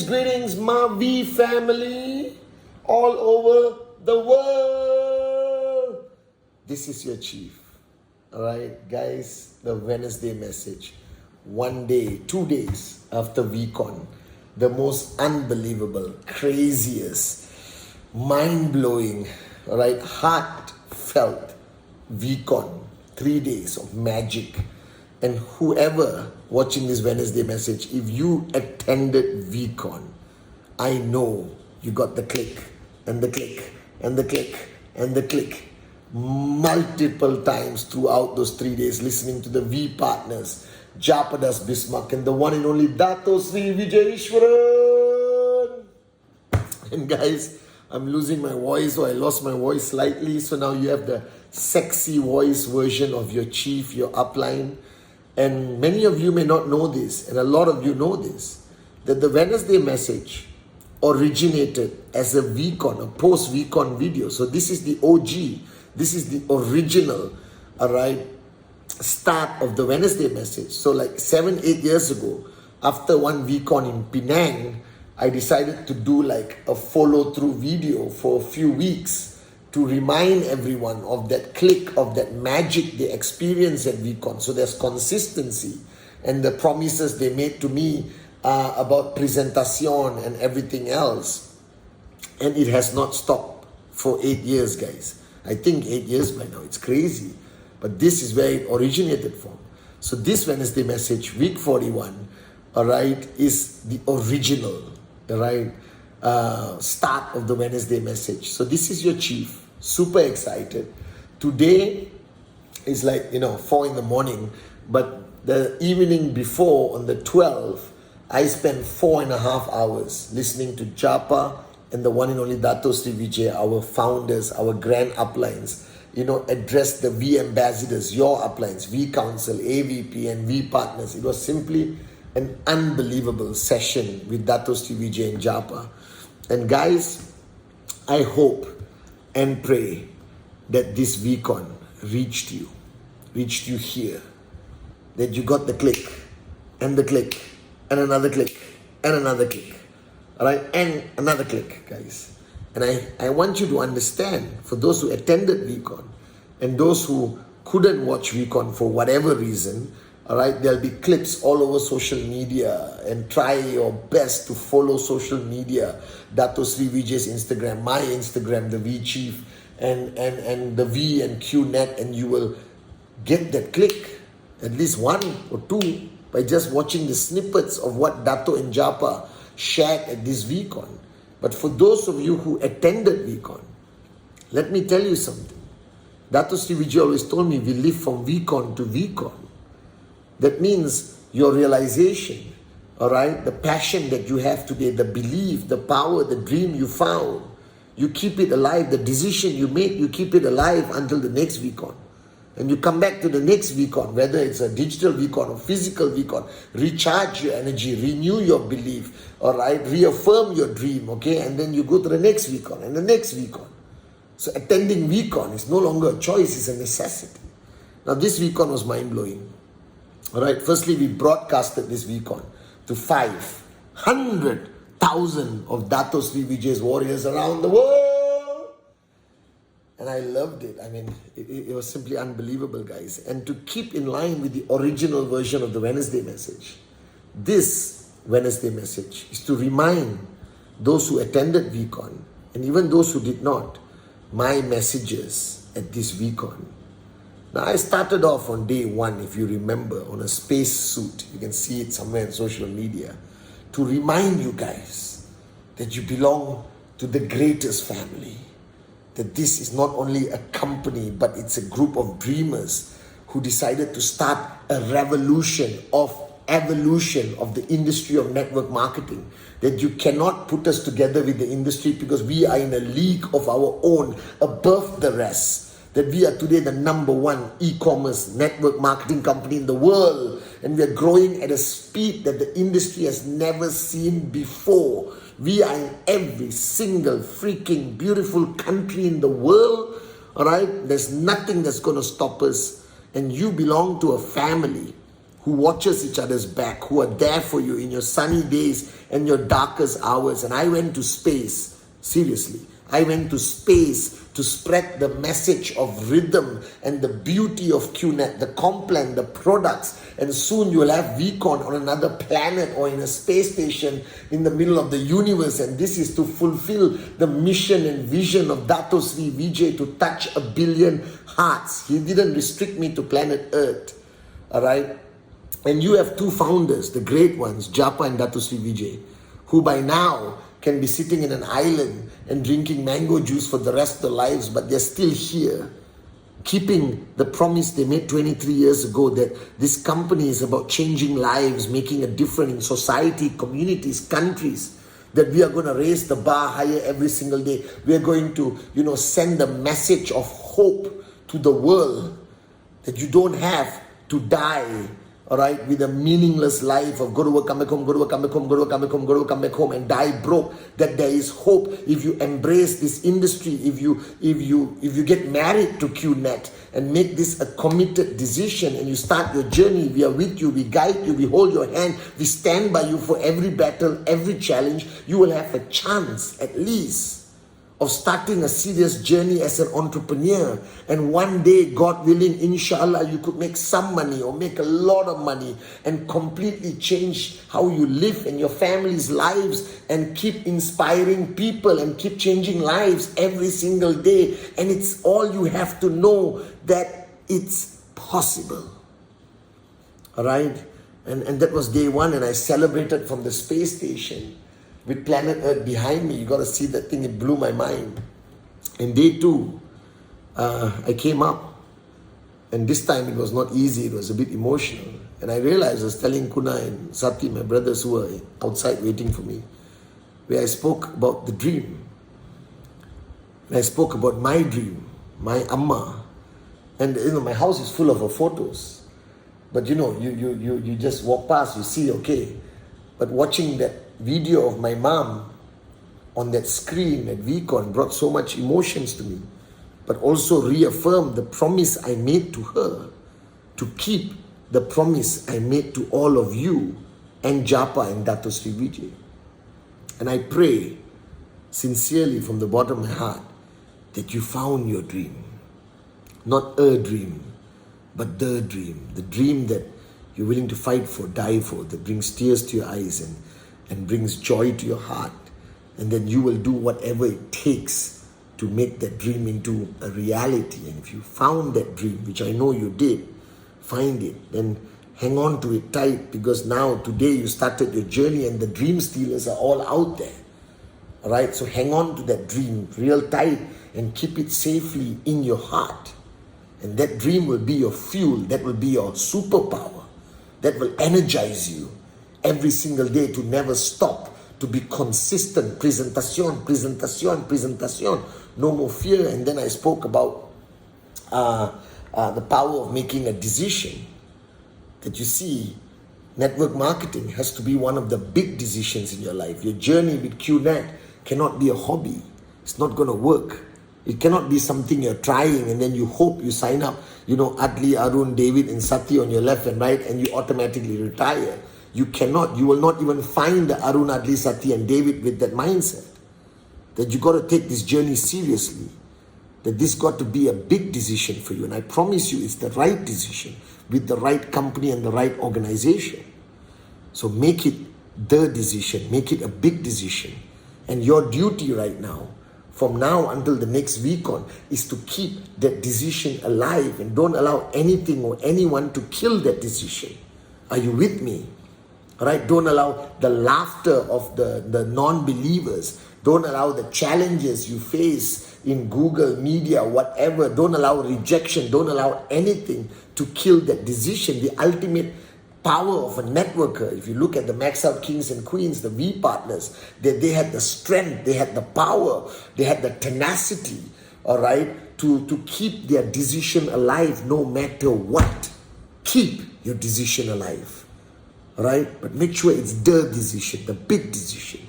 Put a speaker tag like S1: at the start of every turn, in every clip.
S1: Greetings, my V family all over the world. This is your chief. All right, guys, the Wednesday message. 1 day, 2 days after VCon, the most unbelievable, craziest, mind-blowing, all right, heartfelt VCon. 3 days of magic. And whoever watching this Wednesday message, if you attended VCon, I know you got the click and the click and the click and the click multiple times throughout those 3 days, listening to the V partners, Japadas Bismarck and the one and only Dato Sri Vijayeshwaran. And guys, I'm losing my voice, or I lost my voice slightly, so now you have the sexy voice version of your chief, your upline. And many of you may not know this, and a lot of you know this, that the Wednesday message originated as a VCon, a post-VCon video. So this is the OG, this is the original, all right, start of the Wednesday message. So like 7-8 years ago, after one VCon in Penang, I decided to do like a follow-through video for a few weeks to remind everyone of that click, of that magic they experienced at VCon. So there's consistency, and the promises they made to me about presentation and everything else. And it has not stopped for 8 years, guys. I think 8 years by now. It's crazy. But this is where it originated from. So this Wednesday message, week 41, all right, is the original, all right, start of the Wednesday message. So this is your chief, super excited. Today is like, 4 in the morning, but the evening before, on the 12th, I spent 4.5 hours listening to Japa and the one and only Dato Sri Vijay, our founders, our grand uplines, address the V ambassadors, your uplines, V Council, AVP and V partners. It was simply an unbelievable session with Dato Sri Vijay and Japa. And guys, I hope and pray that this VCon reached you here, that you got the click and the click and another click and another click, all right, and another click, guys. And I want you to understand, for those who attended VCon and those who couldn't watch VCon for whatever reason, all right, there'll be clips all over social media, and try your best to follow social media. Dato Sri Vijay's Instagram, my Instagram, the V Chief, and the V and QNet, and you will get that click, at least 1 or 2, by just watching the snippets of what Dato and Japa shared at this VCon. But for those of you who attended VCon, let me tell you something. Dato Sri Vijay always told me we live from VCon to VCon. That means your realization, all right, the passion that you have today, the belief, the power, the dream you found, you keep it alive. The decision you make, you keep it alive until the next VCon. And you come back to the next VCon, whether it's a digital VCon or physical VCon, recharge your energy, renew your belief, all right, reaffirm your dream, okay, and then you go to the next VCon and the next VCon. So attending VCon is no longer a choice, it's a necessity. Now this VCon was mind-blowing. All right, firstly, we broadcasted this VCon to 500,000 of Dato Sri Vijay's warriors around the world. And I loved it. I mean, it was simply unbelievable, guys. And to keep in line with the original version of the Wednesday message, this Wednesday message is to remind those who attended VCon, and even those who did not, my messages at this VCon. Now, I started off on day 1, if you remember, on a space suit. You can see it somewhere on social media, to remind you guys that you belong to the greatest family. that this is not only a company, but it's a group of dreamers who decided to start a revolution of evolution of the industry of network marketing. That you cannot put us together with the industry because we are in a league of our own above the rest. That we are today the number one e-commerce network marketing company in the world, and we are growing at a speed that the industry has never seen before. We are in every single freaking beautiful country in the world. All right, there's nothing that's going to stop us. And you belong to a family who watches each other's back, who are there for you in your sunny days and your darkest hours. And I went to space, seriously. I went to space to spread the message of rhythm and the beauty of QNet, the Complan, the products. And soon you will have VCon on another planet or in a space station in the middle of the universe. And this is to fulfill the mission and vision of Dato Sri Vijay to touch 1 billion hearts. He didn't restrict me to planet Earth. All right? And you have two founders, the great ones, Japa and Dato Sri Vijay, who by now can be sitting in an island and drinking mango juice for the rest of their lives, but they're still here, keeping the promise they made 23 years ago that this company is about changing lives, making a difference in society, communities, countries, that we are going to raise the bar higher every single day. We are going to, send a message of hope to the world that you don't have to die, all right, with a meaningless life of go to work, come back home, go to work, come back home, go to work, come back home, go to work, come back home, and die broke. That there is hope if you embrace this industry, if you get married to QNet and make this a committed decision and you start your journey. We are with you, we guide you, we hold your hand, we stand by you for every battle, every challenge. You will have a chance at least of starting a serious journey as an entrepreneur. And one day, God willing, inshallah, you could make some money or make a lot of money and completely change how you live and your family's lives and keep inspiring people and keep changing lives every single day. And it's all you have to know, that it's possible. All right? And that was day one, and I celebrated from the space station with planet Earth behind me. You got to see that thing, it blew my mind. And day two, I came up, and this time it was not easy, it was a bit emotional. And I realized, I was telling Kuna and Sati, my brothers who were outside waiting for me, where I spoke about the dream. And I spoke about my dream, my Amma. And my house is full of her photos. But you just walk past, you see, okay. But watching that video of my mom on that screen at VCon brought so much emotions to me, but also reaffirmed the promise I made to her to keep the promise I made to all of you and Japa and Dato Sri Vijay. And I pray sincerely from the bottom of my heart that you found your dream. Not a dream, but the dream that you're willing to fight for, die for, that brings tears to your eyes and brings joy to your heart. And then you will do whatever it takes to make that dream into a reality. And if you found that dream, which I know you did, find it, then hang on to it tight, because now today you started your journey and the dream stealers are all out there. All right, so hang on to that dream real tight and keep it safely in your heart. And that dream will be your fuel, that will be your superpower, that will energize you every single day to never stop, to be consistent. Presentation. No more fear. And then I spoke about the power of making a decision. That you see, network marketing has to be one of the big decisions in your life. Your journey with QNet cannot be a hobby. It's not going to work. It cannot be something you're trying and then you hope you sign up, Adli, Arun, David and Sati on your left and right, and you automatically retire. You cannot. You will not even find the Arun, Adli, Sati and David with that mindset. That you got to take this journey seriously. That this got to be a big decision for you. And I promise you it's the right decision with the right company and the right organization. So make it the decision. Make it a big decision. And your duty right now, from now until the next VCon, is to keep that decision alive and don't allow anything or anyone to kill that decision. Are you with me? All right? Don't allow the laughter of the non-believers. Don't allow the challenges you face in Google, media, whatever. Don't allow rejection. Don't allow anything to kill that decision. The ultimate power of a networker. If you look at the Max Out Kings and Queens, the V partners, they had the strength, they had the power, they had the tenacity, all right, to keep their decision alive no matter what. Keep your decision alive, all right? But make sure it's the decision, the big decision.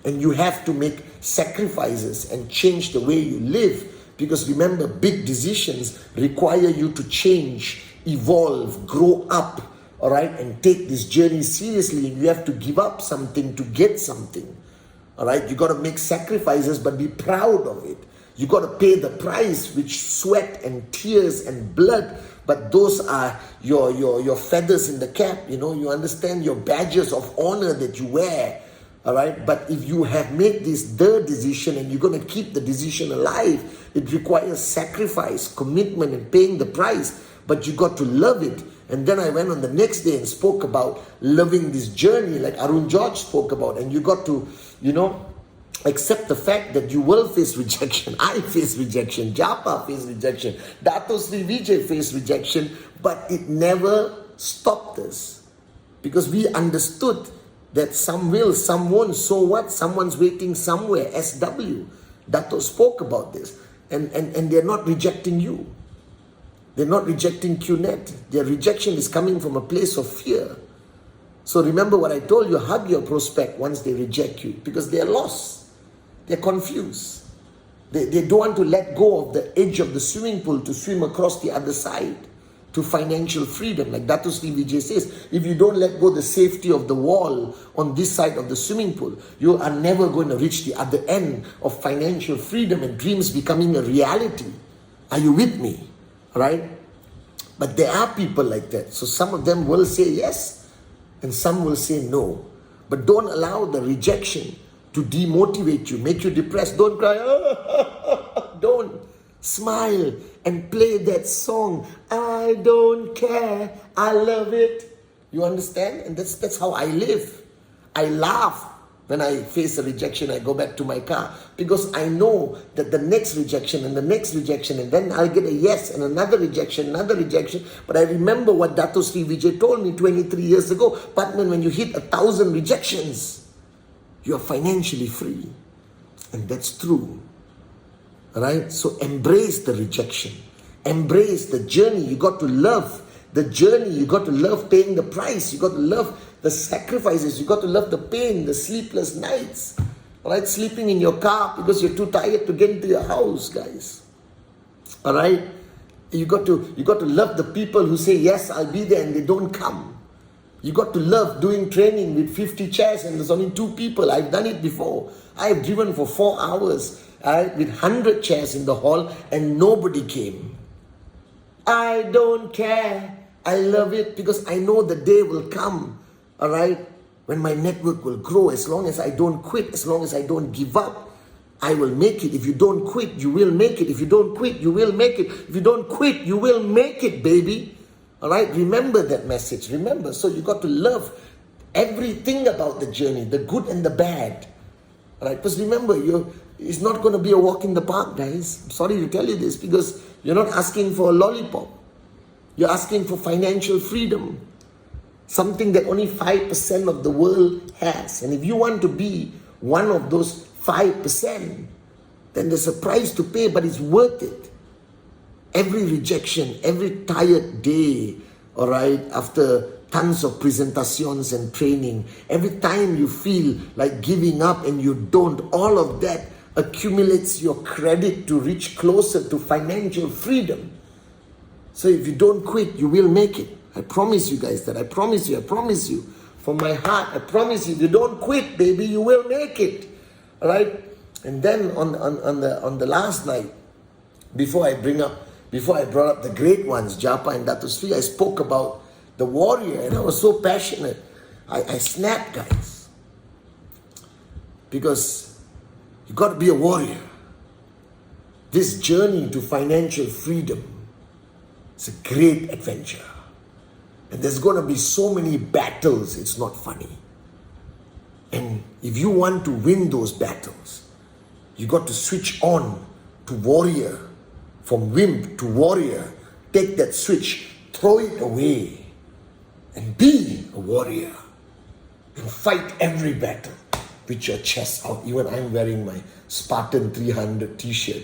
S1: And you have to make sacrifices and change the way you live, because remember, big decisions require you to change, evolve, grow up, all right, and take this journey seriously. And you have to give up something to get something, all right? You got to make sacrifices, but be proud of it. You got to pay the price, which sweat and tears and blood, but those are your feathers in the cap. You understand, your badges of honor that you wear. All right, but if you have made this the decision and you're going to keep the decision alive, it requires sacrifice, commitment, and paying the price. But you got to love it. And then I went on the next day and spoke about loving this journey, like Arun George spoke about. And you got to, accept the fact that you will face rejection. I face rejection. Japa face rejection. Dato Sri Vijay face rejection. But it never stopped us, because we understood that some will, some won't. So what? Someone's waiting somewhere. SW. Dato spoke about this. And they're not rejecting you. They're not rejecting QNet. Their rejection is coming from a place of fear. So remember what I told you, hug your prospect once they reject you, because they're lost. They're confused. They don't want to let go of the edge of the swimming pool to swim across the other side to financial freedom. Like Dato Sri Vijay says, if you don't let go the safety of the wall on this side of the swimming pool, you are never going to reach the other end of financial freedom and dreams becoming a reality. Are you with me? Right? But there are people like that. So some of them will say yes and some will say no. But don't allow the rejection to demotivate you, make you depressed. Don't cry. Don't. Smile and play that song. I don't care. I love it. You understand? And that's how I live. I laugh when I face a rejection. I go back to my car, because I know that the next rejection and the next rejection, and then I'll get a yes and another rejection. But I remember what Dato Sri Vijay told me 23 years ago. Patman, when you hit 1,000 rejections, you are financially free. And that's true. Right? So embrace the rejection. Embrace the journey. You got to love the journey. You got to love paying the price. You got to love the sacrifices. You got to love the pain, the sleepless nights. Right? Sleeping in your car because you're too tired to get into your house, guys. All right? You got to love the people who say, yes, I'll be there, and they don't come. You got to love doing training with 50 chairs and there's only 2 people. I've done it before. I've driven for 4 hours with 100 chairs in the hall and nobody came. I don't care. I love it because I know the day will come, all right, when my network will grow. As long as I don't quit, as long as I don't give up, I will make it. If you don't quit, you will make it. If you don't quit, you will make it. If you don't quit, you will make it, baby. All right, remember that message. Remember, so you got to love everything about the journey, the good and the bad. All right, because remember, it's not going to be a walk in the park, guys. I'm sorry to tell you this, because you're not asking for a lollipop. You're asking for financial freedom, something that only 5% of the world has. And if you want to be one of those 5%, then there's a price to pay, but it's worth it. Every rejection, every tired day, all right, after tons of presentations and training, every time you feel like giving up and you don't, all of that accumulates your credit to reach closer to financial freedom. So if you don't quit, you will make it. I promise you guys that. I promise you. From my heart, I promise you, if you don't quit, baby, you will make it. All right? And then on the last night, before I brought up the great ones, Japa and Dato Sri, I spoke about the warrior, and I was so passionate. I snapped, guys. Because you got to be a warrior. This journey to financial freedom is a great adventure. And there's going to be so many battles, it's not funny. And if you want to win those battles, you got to switch on to warrior, from wimp to warrior. Take that switch, throw it away, and be a warrior. And fight every battle with your chest out. Even I'm wearing my Spartan 300 t-shirt,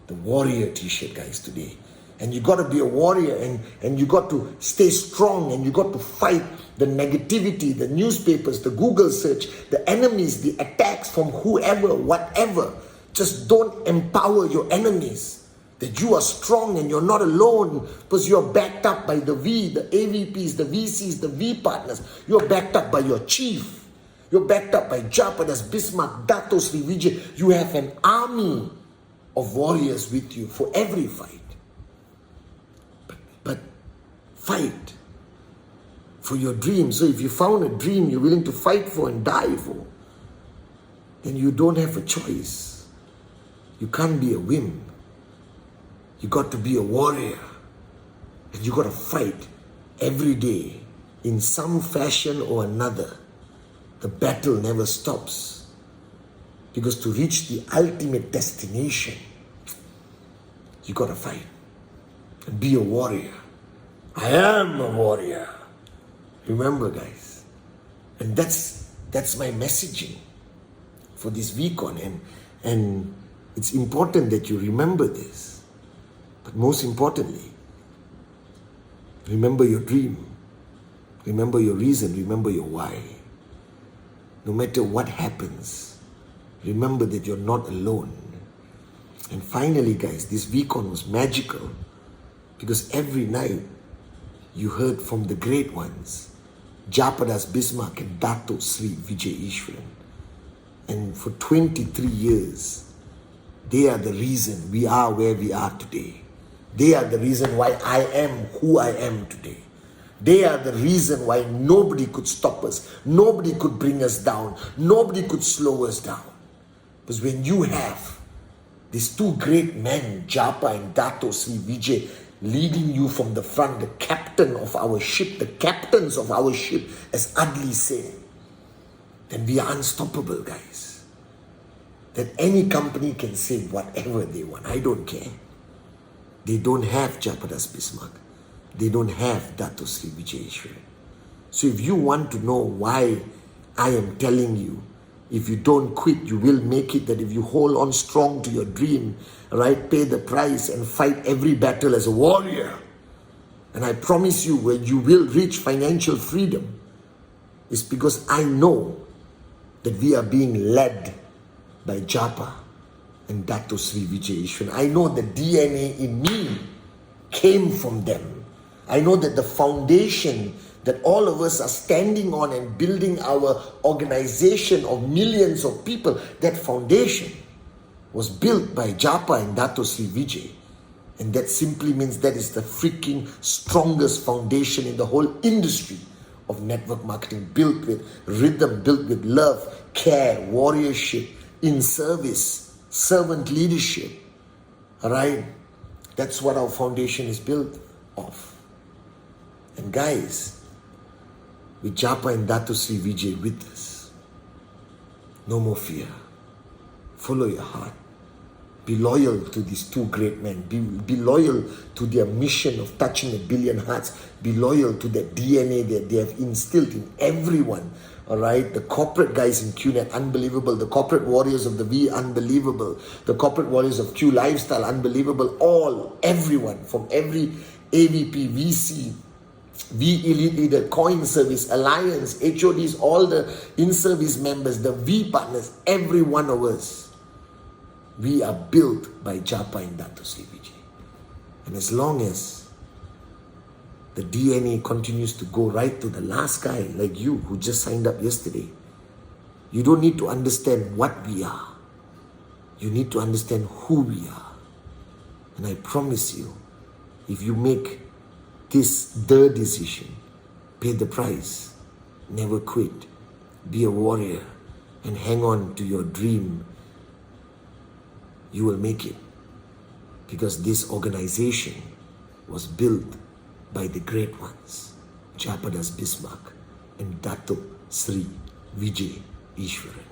S1: the warrior t-shirt, guys, today. And you got to be a warrior, and you got to stay strong, and you got to fight the negativity, the newspapers, the Google search, the enemies, the attacks from whoever, whatever. Just don't empower your enemies. That you are strong and you're not alone, because you're backed up by the V, the AVPs, the VCs, the V partners. You're backed up by your chief. You're backed up by Japadas, Bismarck, Dato Sri Vijay. You have an army of warriors with you for every fight. But fight for your dream. So if you found a dream you're willing to fight for and die for, then you don't have a choice. You can't be a wimp. You got to be a warrior. And you got to fight every day in some fashion or another. The battle never stops. Because to reach the ultimate destination, you got to fight. And be a warrior. I am a warrior. Remember, guys. And that's my messaging for this VCon. And it's important that you remember this. But most importantly, remember your dream. Remember your reason. Remember your why. No matter what happens, remember that you're not alone. And finally, guys, this VCon was magical. Because every night you heard from the great ones, Japadas, Bismarck, and Dato Sri Vijay Ishwaran. And for 23 years, they are the reason we are where we are today. They are the reason why I am who I am today. They are the reason why nobody could stop us. Nobody could bring us down. Nobody could slow us down. Because when you have these two great men, Japa and Dato Sri Vijay, leading you from the front, the captain of our ship, the captains of our ship, as Adli said, then we are unstoppable, guys. That any company can say whatever they want. I don't care. They don't have Japadas Bismarck. They don't have Dato Sri Vijay Ishwaran. So if you want to know why I am telling you, if you don't quit, you will make it, that if you hold on strong to your dream, right, pay the price and fight every battle as a warrior. And I promise you, when you will reach financial freedom, it's because I know that we are being led by Japa and Dato Sri Vijay Ishwaran. I know the DNA in me came from them. I know that the foundation that all of us are standing on and building our organization of millions of people, that foundation was built by Japa and Dato Sri Vijay. And that simply means that is the freaking strongest foundation in the whole industry of network marketing, built with rhythm, built with love, care, warriorship, in service, servant leadership. All right? That's what our foundation is built of. And guys, with Japa and Dato Sri Vijay with us, no more fear. Follow your heart. Be loyal to these two great men. Be loyal to their mission of touching 1 billion hearts. Be loyal to that DNA that they have instilled in everyone. All right, the corporate guys in QNet, unbelievable. The corporate warriors of the V, unbelievable. The corporate warriors of Q Lifestyle, unbelievable. Everyone from every AVP, VC, V Elite Leader, Coin Service, Alliance, HODs, all the in-service members, the V partners, every one of us, we are built by Japa and Dato Sri Vijay. And as long as the DNA continues to go right to the last guy like you who just signed up yesterday, you don't need to understand what we are. You need to understand who we are. And I promise you, if you make this the decision, pay the price, never quit, be a warrior, and hang on to your dream, you will make it. Because this organization was built by the great ones, Japadas Bismarck and Dato Sri Vijay Ishwaran.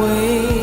S2: away.